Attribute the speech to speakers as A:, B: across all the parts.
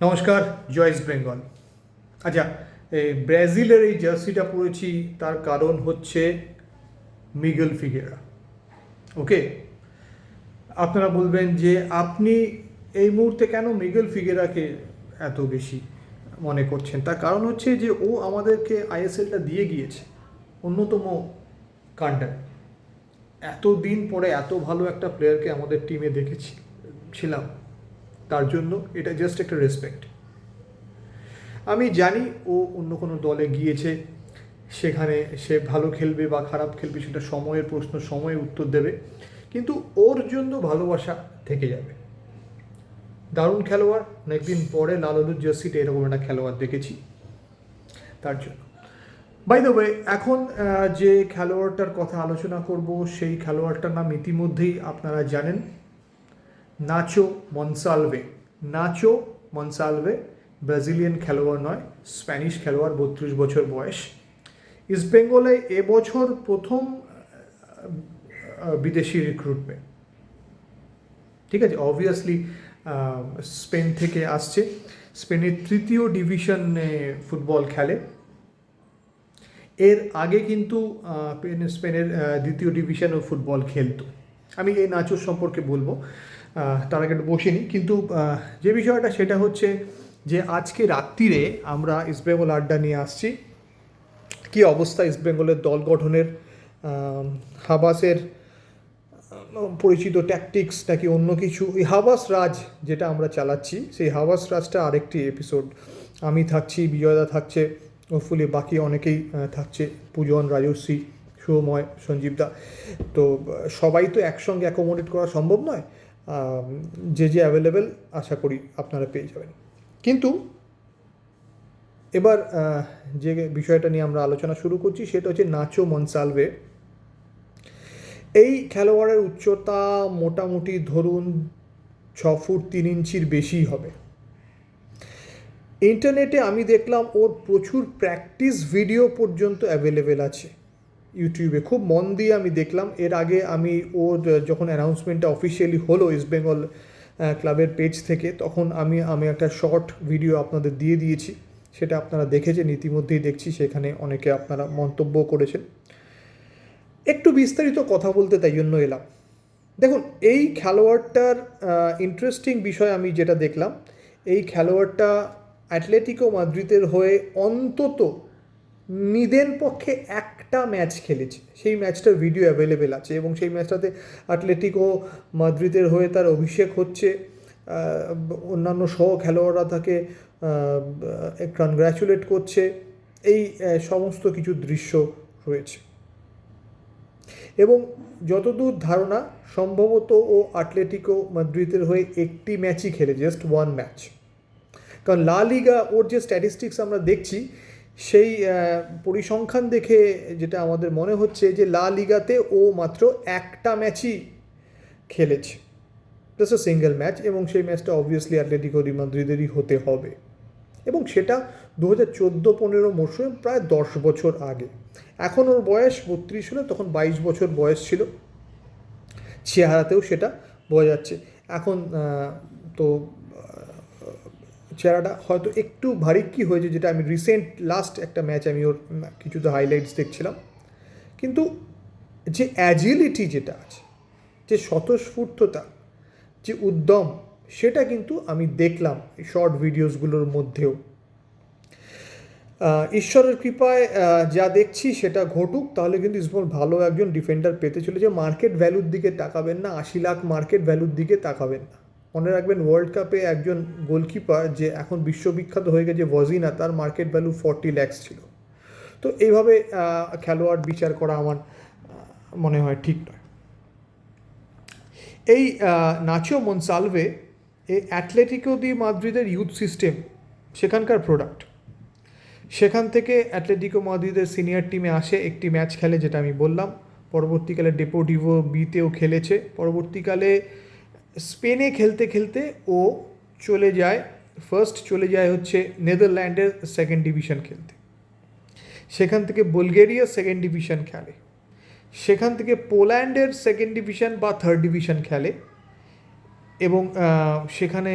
A: নমস্কার, জয় ইস্ট বেঙ্গল। আচ্ছা, এই ব্রাজিলের এই জার্সিটা পরেছি তার কারণ হচ্ছে মিগেল ফিগেরা। ওকে, আপনারা বলবেন যে আপনি এই মুহূর্তে কেন মিগেল ফিগেরাকে এত বেশি মনে করছেন। তার কারণ হচ্ছে যে ও আমাদেরকে আইএসএলটা দিয়ে গিয়েছে অন্যতম কান্ডার। এতদিন পরে এত ভালো একটা প্লেয়ারকে আমাদের টিমে ছিলাম, তার জন্য এটা জাস্ট একটা রেসপেক্ট। আমি জানি ও অন্য কোনো দলে গিয়েছে, সেখানে সে ভালো খেলবে বা খারাপ খেলবে সেটা সময়ের প্রশ্ন, সময়ে উত্তর দেবে, কিন্তু ওর জন্য ভালোবাসা থেকে যাবে। দারুণ খেলোয়াড়, অনেকদিন পরে লাল হলুদ জার্সিতে এরকম একটা খেলোয়াড় দেখেছি, তার জন্য। বাই দ্য ওয়ে, এখন যে খেলোয়াড়টার কথা আলোচনা করব সেই খেলোয়াড়টার নাম ইতিমধ্যেই আপনারা জানেন, নাচো মনসালভে। নাচো মনসালভে ব্রাজিলিয়ান খেলোয়াড় নয়, স্প্যানিশ খেলোয়াড়, 32 বছর বয়স। ইস্টবেঙ্গলে এবছর প্রথম বিদেশি রিক্রুটমেন্ট। ঠিক আছে, অবভিয়াসলি স্পেন থেকে আসছে, স্পেনের তৃতীয় ডিভিশনে ফুটবল খেলে। এর আগে কিন্তু স্পেনের দ্বিতীয় ডিভিশনেও ফুটবল খেলতো। আমি এই নাচোর সম্পর্কে বলবো, তার আগে একটু বসিনি। কিন্তু যে বিষয়টা সেটা হচ্ছে যে আজকে রাত্রিরে আমরা ইস্টবেঙ্গল আড্ডা নিয়ে আসছি। কী অবস্থা ইস্টবেঙ্গলের দল গঠনের, হাবাসের পরিচিত ট্যাকটিক্স নাকি অন্য কিছু, এই হাবাস রাজ যেটা আমরা চালাচ্ছি, সেই হাবাস রাজটা আরেকটি এপিসোড। আমি থাকছি, বিজয়দা থাকছে, হোপফুলি বাকি অনেকেই থাকছে, পূজন, রাজশ্রী, শুভময়, সঞ্জীবদা। তো সবাই তো একসঙ্গে অ্যাকোমোডেট করা সম্ভব নয়, যে যে অ্যাভেলেবেল আশা করি আপনারা পেয়ে যাবেন। কিন্তু এবার যে বিষয়টা নিয়ে আমরা আলোচনা শুরু করছি সেটা হচ্ছে নাচো মনসালভে। এই খেলোয়াড়ের উচ্চতা মোটামুটি ধরুন 6 ফুট 3 ইঞ্চির বেশি হবে। ইন্টারনেটে আমি দেখলাম ওর প্রচুর প্র্যাকটিস ভিডিও পর্যন্ত অ্যাভেলেবেল আছে ইউটিউবে। খুব মন দিয়ে আমি দেখলাম। এর আগে আমি ওর যখন অ্যানাউন্সমেন্টটা অফিসিয়ালি হলো ইস্টবেঙ্গল ক্লাবের পেজ থেকে, তখন আমি একটা শর্ট ভিডিও আপনাদের দিয়ে দিয়েছি, সেটা আপনারা দেখেছেন ইতিমধ্যেই, দেখছি সেখানে অনেকে আপনারা মন্তব্য করেছেন। একটু বিস্তারিত কথা বলতে তাই জন্য এলাম। দেখুন, এই খেলোয়াড়টার ইন্টারেস্টিং বিষয় আমি যেটা দেখলাম, এই খেলোয়াড়টা অ্যাটলেটিকো মাদ্রিদের হয়ে অন্তত নিদেন পক্ষে একটা ম্যাচ খেলেছে। সেই ম্যাচটার ভিডিও অ্যাভেলেবেল আছে এবং সেই ম্যাচটাতে অ্যাটলেটিকো মাদ্রিদের হয়ে তার অভিষেক হচ্ছে, অন্যান্য সহ খেলোয়াড়রা তাকে কনগ্র্যাচুলেট করছে, এই সমস্ত কিছু দৃশ্য রয়েছে। এবং যতদূর ধারণা, সম্ভবত ও অ্যাটলেটিকো মাদ্রিদের হয়ে একটি ম্যাচই খেলে, জাস্ট ওয়ান ম্যাচ। কারণ লা লিগা ওর যে স্ট্যাটিস্টিক্স আমরা দেখছি, সেই পরিসংখ্যান দেখে যেটা আমাদের মনে হচ্ছে যে লা লিগাতে ও মাত্র একটা ম্যাচই খেলেছে, জাস্ট আ সিঙ্গেল ম্যাচ, এবং সেই ম্যাচটা অবভিয়াসলি অ্যাটলেটিকো ডি মাদ্রিদেরই হতে হবে, এবং সেটা 2014-15 মরশুমে, প্রায় 10 বছর আগে। এখন ওর বয়স 32 হলে, তখন 22 বছর বয়স ছিল, চেহারাতেও সেটা বোঝা যাচ্ছে। এখন তো চেহারাটা হয়তো একটু ভারিক্কি হয়েছে, যেটা আমি রিসেন্ট লাস্ট একটা ম্যাচ আমি ওর কিছু তো হাইলাইটস দেখছিলাম। কিন্তু যে অ্যাজিলিটি যেটা আছে, যে স্বতঃস্ফূর্ততা, যে উদ্যম, সেটা কিন্তু আমি দেখলাম শর্ট ভিডিওসগুলোর মধ্যেও। ঈশ্বরের কৃপায় যা দেখছি সেটা ঘটুক, তাহলে কিন্তু ইস্টবেঙ্গল ভালো একজন ডিফেন্ডার পেতে চলেছে। মার্কেট ভ্যালুর দিকে তাকাবেন না, 80 লাখ মার্কেট ভ্যালুর দিকে তাকাবেন না। মনে রাখবেন, ওয়ার্ল্ড কাপে একজন গোলকিপার যে এখন বিশ্ববিখ্যাত হয়ে গেছে, ভজিনা, তার মার্কেট ভ্যালু 40 ল্যাক্স ছিল। তো এইভাবে খেলোয়াড় বিচার করা আমার মনে হয় ঠিক নয়। এই নাচো মনসালভে এই অ্যাটলেটিকো দি মাদ্রিদের ইউথ সিস্টেম, সেখানকার প্রোডাক্ট। সেখান থেকে অ্যাটলেটিকো মাদ্রিদের সিনিয়র টিমে আসে, একটি ম্যাচ খেলে, যেটা আমি বললাম। পরবর্তীকালে ডেপোর্টিভো বিতেও খেলেছে। পরবর্তীকালে স্পেনে খেলতে খেলতে ও চলে যায় হচ্ছে নেদারল্যান্ডের সেকেন্ড ডিভিশন খেলতে। সেখান থেকে বুলগেরিয়া সেকেন্ড ডিভিশন খেলে। সেখান থেকে পোল্যান্ডের সেকেন্ড ডিভিশন বা থার্ড ডিভিশন খেলে, এবং সেখানে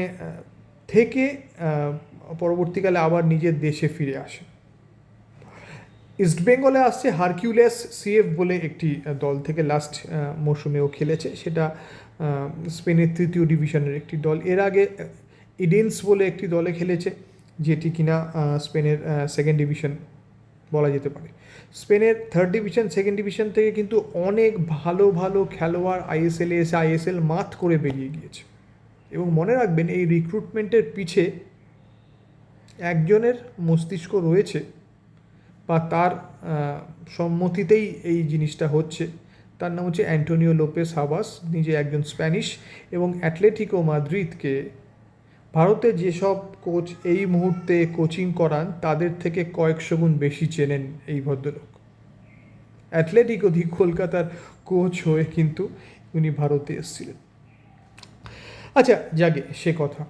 A: থেকে পরবর্তীকালে আবার নিজের দেশে ফিরে আসে। ইস্টবেঙ্গলে আসছে হারকিউলেস সিএফ বলে একটি দল থেকে, লাস্ট মরশুমেও খেলেছে, সেটা স্পেনের তৃতীয় ডিভিশনের একটি দল। এর আগে ইডেন্স বলে একটি দলে খেলেছে, যেটি কিনা স্পেনের সেকেন্ড ডিভিশন বলা যেতে পারে। স্পেনের থার্ড ডিভিশন, সেকেন্ড ডিভিশন থেকে কিন্তু অনেক ভালো ভালো খেলোয়াড় আইএসএলে এসে আইএসএল মাত করে বেরিয়ে গিয়েছে। এবং মনে রাখবেন, এই রিক্রুটমেন্টের পিছে একজনের মস্তিষ্ক রয়েছে, বা তার সম্মতিতেই এই জিনিসটা হচ্ছে। তার নাম হচ্ছে অ্যান্টোনিও লোপেস হাবাস, নিজে একজন স্প্যানিশ, এবং অ্যাটলেটিকো মাদ্রিদকে ভারতে যেসব কোচ এই মুহূর্তে কোচিং করান তাদের থেকে কয়েকশো গুণ বেশি চেনেন এই ভদ্রলোক। অ্যাটলেটিকো দি কলকাতার কোচ হয়ে কিন্তু উনি ভারতে এসেছিলেন। আচ্ছা, যাকে সে কথা,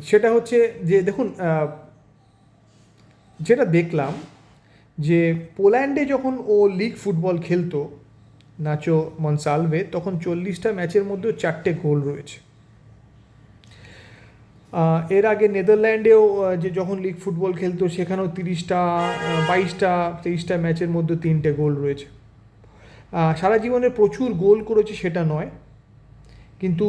A: সেটা হচ্ছে যে দেখুন, যেটা দেখলাম যে পোল্যান্ডে যখন ও লিগ ফুটবল খেলতো নাচো মনসালভে, তখন 40টা ম্যাচের মধ্যে 4টে গোল রয়েছে। এর আগে নেদারল্যান্ডেও যে যখন লিগ ফুটবল খেলতো সেখানেও 30টা 22টা 23টা ম্যাচের মধ্যে 3টে গোল রয়েছে। সারা জীবনে প্রচুর গোল করেছে সেটা নয়, কিন্তু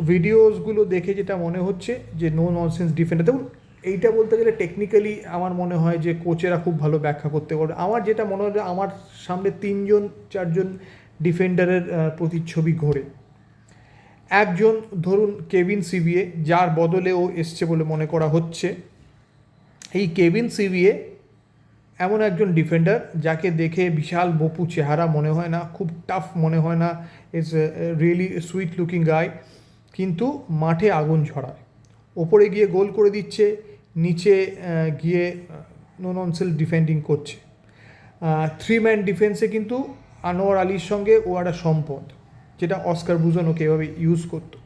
A: ভিডিওসগুলো দেখে যেটা মনে হচ্ছে যে নো ননসেন্স ডিফেন্ডার। দেখুন, এইটা বলতে গেলে টেকনিক্যালি আমার মনে হয় যে কোচেরা খুব ভালো ব্যাখ্যা করতে পারবে। আমার যেটা মনে হয়, আমার সামনে 3-4জন ডিফেন্ডারের প্রতিচ্ছবি ঘোরে। একজন ধরুন কেভিন সিভিয়ে, যার বদলে ও এসছে বলে মনে করা হচ্ছে। এই কেভিন সিভিয়ে এমন একজন ডিফেন্ডার যাকে দেখে বিশাল বপু চেহারা মনে হয় না, খুব টাফ মনে হয় না, ইজ রিয়েলি সুইট লুকিং গাই, কিন্তু মাঠে আগুন ঝরায়। ওপরে গিয়ে গোল করে দিচ্ছে, নিচে গিয়ে নো ননসেন্স ডিফেন্ডিং করছে। 3-ম্যান ডিফেন্সে কিন্তু আনোয়ার আলীর সঙ্গে ও একটা সম্পদ, যেটা অস্কার বুজন ওকে এভাবে ইউজ করতো।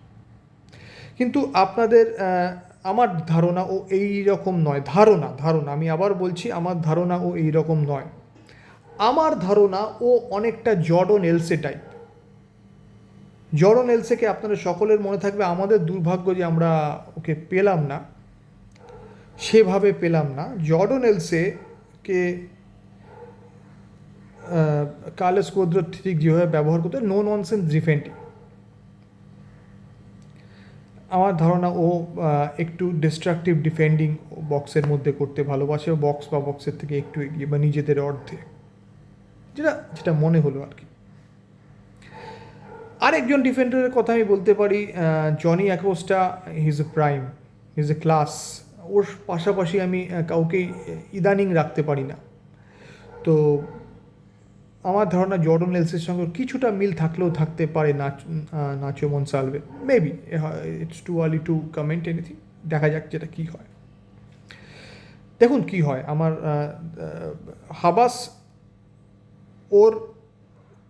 A: কিন্তু আপনাদের আমার ধারণা ও এই রকম নয়। ধারণা আমি আবার বলছি, আমার ধারণা ও এই রকম নয়। আমার ধারণা ও অনেকটা জর্ডন এলসে টাইপ। জর্ডন এলসেকে আপনাদের সকলের মনে থাকবে, আমাদের দুর্ভাগ্য যে আমরা ওকে পেলাম না, সেভাবে পেলাম না। জর্ডন এলসেকে কার্লোস কোদ্রো ঠিক যেভাবে ব্যবহার করতে, নো ননসেন্স ডিফেন্ডিং। আমার ধারণা ও একটু ডিস্ট্রাকটিভ ডিফেন্ডিং বক্সের মধ্যে করতে ভালোবাসে, বক্স বা বক্সের থেকে একটু এগিয়ে বা নিজেদের অর্ধে, যেটা মনে হলো আর কি। আরেকজন ডিফেন্ডারের কথা আমি বলতে পারি, জনি অ্যাকোস্টা। হিজ এ প্রাইম, হিজ এ ক্লাস। ওর পাশাপাশি আমি কাউকেই ইদানিং রাখতে পারি না। তো আমার ধারণা জর্ডন এলসের সঙ্গে কিছুটা মিল থাকলেও থাকতে পারে Nacho Monsalve, maybe. It's too early to comment anything. দেখা যাক যেটা কী হয়। দেখুন কি হয়। আমার হাবাস ওর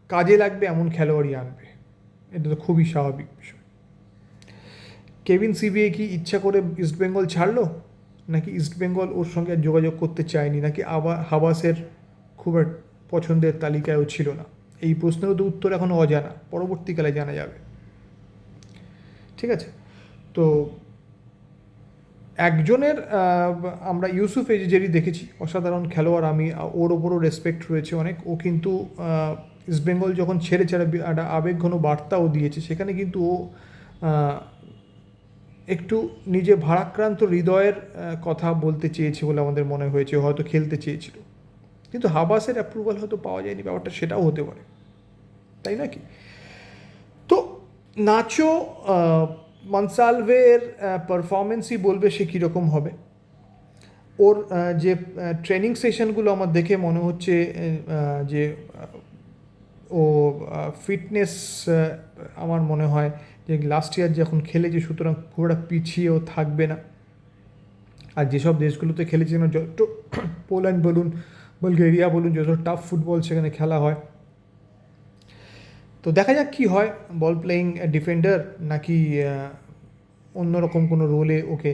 A: কাজে লাগবে এমন খেলোয়াড়ই আনবে, এটা তো খুবই স্বাভাবিক বিষয়। কেভিন সিভিয়ে কি ইচ্ছা করে ইস্টবেঙ্গল ছাড়লো, নাকি ইস্টবেঙ্গল ওর সঙ্গে যোগাযোগ করতে চায়নি, নাকি আবার হাবাসের খুব পছন্দের তালিকায়ও ছিল না? এই প্রশ্নেরও তো উত্তর এখনও অজানা, পরবর্তীকালে জানা যাবে। ঠিক আছে, তো একজনের আমরা ইউসুফ এজেরি দেখেছি, অসাধারণ খেলোয়াড়। আমি ওর ওপরও রেসপেক্ট রয়েছে অনেক। ও কিন্তু ইস্টবেঙ্গল যখন ছেড়ে একটা আবেগঘন বার্তাও দিয়েছে, সেখানে কিন্তু ও একটু নিজে ভারাক্রান্ত হৃদয়ের কথা বলতে চেয়েছে বলে আমাদের মনে হয়েছে, হয়তো খেলতে চেয়েছিল, কিন্তু হাবাসের অ্যাপ্রুভাল হয়তো পাওয়া যায়নি, ব্যাপারটা সেটাও হতে পারে, তাই নাকি? তো নাচো মনসালভের পারফরমেন্সই বলবে সে কীরকম হবে। ওর যে ট্রেনিং সেশনগুলো আমার দেখে মনে হচ্ছে যে ও ফিটনেস, আমার মনে হয় যে লাস্ট ইয়ার যখন খেলেছে, সুতরাং খুব একটা পিছিয়েও থাকবে না। আর যেসব দেশগুলোতে খেলেছে, যত পোল্যান্ড বলুন, বালগেরিয়া বলুন, যত টাফ ফুটবল সেখানে খেলা হয়। তো দেখা যাক কী হয়, বল প্লেয়িং ডিফেন্ডার নাকি অন্যরকম কোনো রোলে ওকে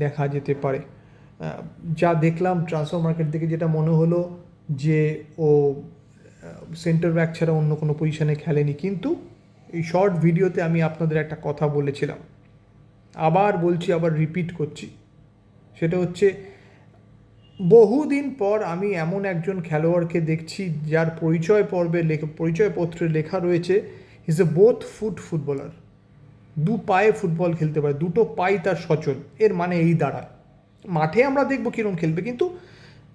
A: দেখা যেতে পারে। যা দেখলাম ট্রান্সফার মার্কেট থেকে, যেটা মনে হলো যে ও সেন্টার ব্যাক ছাড়া অন্য কোনো পজিশনে খেলেনি। কিন্তু এই শর্ট ভিডিওতে আমি আপনাদের একটা কথা বলেছিলাম, আবার বলছি, আবার রিপিট করছি, সেটা হচ্ছে বহুদিন পর আমি এমন একজন খেলোয়াড়কে দেখছি যার পরিচয়পত্রে লেখা রয়েছে is a both foot footballer. দু পায়ে ফুটবল খেলতে পারে, দুটো পাই তার সচল। এর মানে এই দাঁড়ায়, মাঠে আমরা দেখবো কীরকম খেলবে, কিন্তু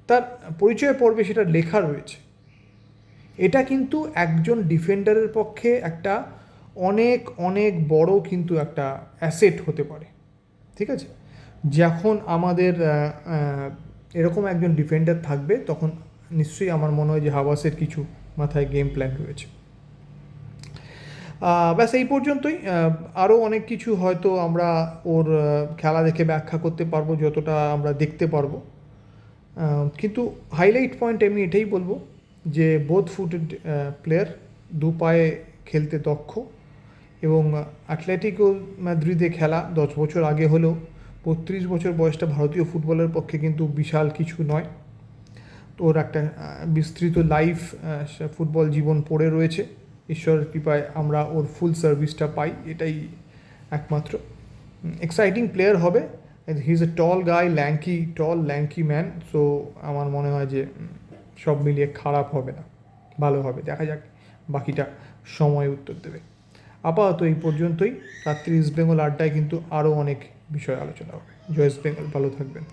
A: তার পরিচয় পর্বে সেটা লেখা রয়েছে। এটা কিন্তু একজন ডিফেন্ডারের পক্ষে একটা অনেক অনেক বড় কিন্তু একটা অ্যাসেট হতে পারে, ঠিক আছে? যখন আমাদের এরকম একজন ডিফেন্ডার থাকবে তখন নিশ্চয়ই আমার মনে হয় যে হাওয়াসের কিছু মাথায় গেম প্ল্যান রয়েছে। ব্যাস এই পর্যন্তই। আরও অনেক কিছু হয়তো আমরা ওর খেলা দেখে ব্যাখ্যা করতে পারবো যতটা আমরা দেখতে পারবো, কিন্তু হাইলাইট পয়েন্ট আমি এটাই বলবো যে বোথ ফুটেড প্লেয়ার, দু পায়ে খেলতে দক্ষ, এবং অ্যাটলেটিকো মাদ্রিদে খেলা 10 বছর আগে হলেও 32 বছর বয়সটা ভারতীয় ফুটবলের পক্ষে কিন্তু বিশাল কিছু নয়। ওর একটা বিস্তৃত লাইফ ফুটবল জীবন পড়ে রয়েছে। ঈশ্বরের কৃপায় আমরা ওর ফুল সার্ভিসটা পাই, এটাই একমাত্র। এক্সাইটিং প্লেয়ার হবে। He is a tall guy, lanky man. So আমার মনে হয় যে সব মিলিয়ে খারাপ হবে না, ভালো হবে। দেখা যাক, বাকিটা সময় উত্তর দেবে। আপাতত এই পর্যন্তই। রাত্রি ইস্ট বেঙ্গল আড্ডায় কিন্তু আরও অনেক বিষয় আলোচনা হবে। জয় ইস্ট বেঙ্গল, ভালো থাকবেন।